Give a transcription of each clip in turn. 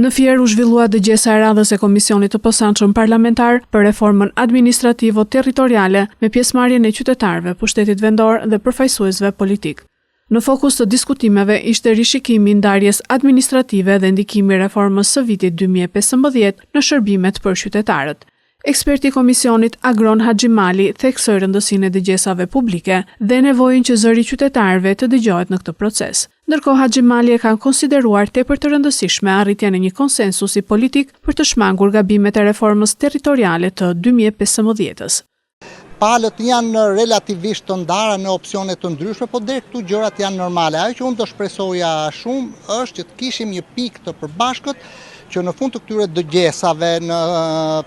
Në Fier u zhvillua dëgjesa e radhës e Komisionit të Posaçëm Parlamentar për reformën administrativo-territoriale me pjesëmarrjen e qytetarëve, pushtetit vendor dhe përfaqësuesve politik. Në fokus të diskutimeve ishte rishikimi i ndarjes administrative dhe ndikimi i reformës së vitit 2015 në shërbimet për qytetarët. Eksperti i komisionit Agron Haxhimali theksoi rëndësinë e dëgjesave publike dhe nevojën që zëri i qytetarëve të dëgjohet në këtë proces. Ndërkohë Haxhimali e kanë konsideruar tepër të rëndësishme arritjen e një konsensusi politik për të shmangur gabimet e reformës territoriale të 2015-s. Palët janë relativisht të ndara në opsione të ndryshme, po deri këtu gjërat janë normale. Ajo që unë do shpresoja shumë është që të kishim një pikë të përbashkët që në fund të këtyre dëgjesave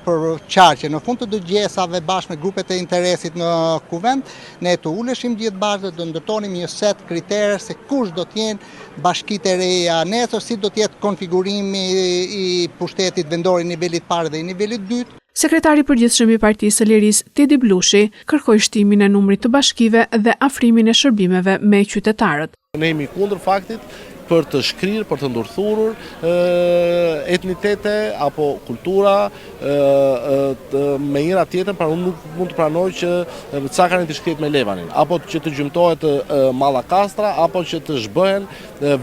për qarqe, në fund të dëgjesave bashkë me grupet e interesit në kuvend, ne të uleshim gjithë bashkë dhe të ndërtonim një set kritere se kush do t'jenë bashkitë e reja nesër, si do t'jetë konfigurimi i pushtetit vendor i nivelit parë dhe i nivelit dytë. Sekretari i përgjithshëm i Partisë së Lirisë, Tedi Blushi, kërkoi shtimin e numrit të bashkive dhe afrimin e shërbimeve me qytetarët. Ne jemi kundër faktit për të shkrirë, për të ndërthurur etnitete apo kultura me njëra tjetrën, pra unë nuk mund të pranoj që Cakani të shkrihet me Levanin, apo që të gjymtohet Mallakastra, apo që të zhbëhen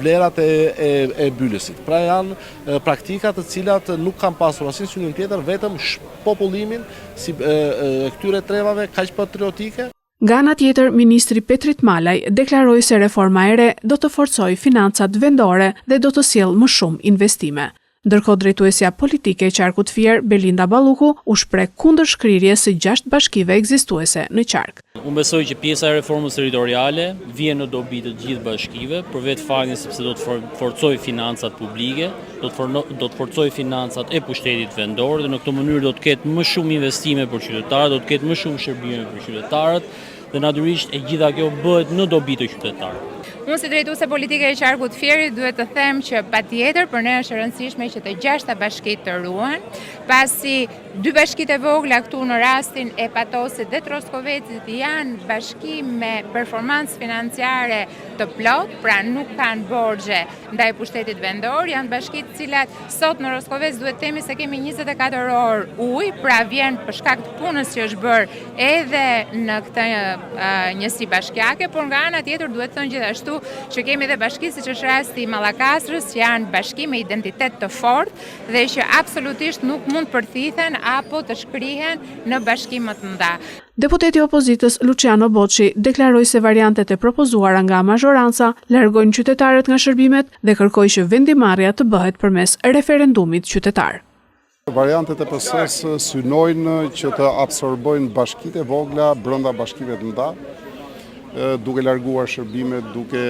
vlerat e Bylesit. Pra janë praktika të cilat nuk kanë pasur asnjë synim tjetër, vetëm popullimin si këtyre trevave kaq patriotike. Nga ana tjetër, ministri Petrit Malaj deklaroi se reforma e re do të forcojë financat vendore dhe do të sjellë më shumë investime. Ndërkohë drejtuesja politike e qarkut Fier, Belinda Balluku, u shpreh kundër shkrirjes së 6 bashkive ekzistuese në qark. Unë besoj që pjesa e reformës territoriale vjen në dobi të gjithë bashkive, për vetë faktin sepse do të forcojë financat publike, do të forcojë financat e pushtetit vendor dhe në këtë mënyrë do të ketë më shumë investime për qytetarët, do të ketë më shumë shërbime për qytetarët dhe natyrisht e gjitha kjo bëhet në dobi të qytetarëve. Unë si drejtuese politike e qarkut Fierit duhet të them që patjetër për ne është e rëndësishme që të 6 bashkitë të ruhen, pasi 2 bashkitë e vogla këtu në rastin e Patosit dhe Troskovecit janë bashki me performancë financiare të plot, pra nuk kanë borxhe ndaj pushtetit vendor, janë bashkitë cilat sot në Troskovec duhet të themi se kemi 24 orë ujë, pra vjen për shkak të punës që është bërë edhe në këtë njësi bashkiake, por nga ana tjetër duhet të thënë gjithashtu që kemi dhe bashki siç është rasti i Mallakastrës, janë bashki me identitet të fortë dhe që absolutisht nuk mund përthithen apo të shkrihen në bashki më të mëdha. Deputeti i opozitës Luciano Bocci deklaroi se variantet e propozuara nga mazhoranca largojnë qytetarët nga shërbimet dhe kërkoi që vendimarrja të bëhet përmes referendumit qytetar. Variantet e PS-s synojnë që të absorbojnë bashkitë e vogla brenda bashkive të mëdha, duke larguar shërbimet, duke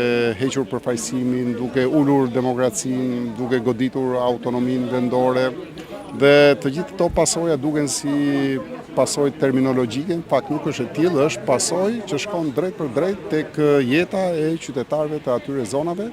hequr përfaqësimin, duke ulur demokracinë, duke goditur autonominë vendore dhe të gjithë këto pasoja duken si pasojë terminologjike, në fakt nuk është e tillë, është pasojë që shkon drejt për drejt tek jeta e qytetarëve të atyre zonave.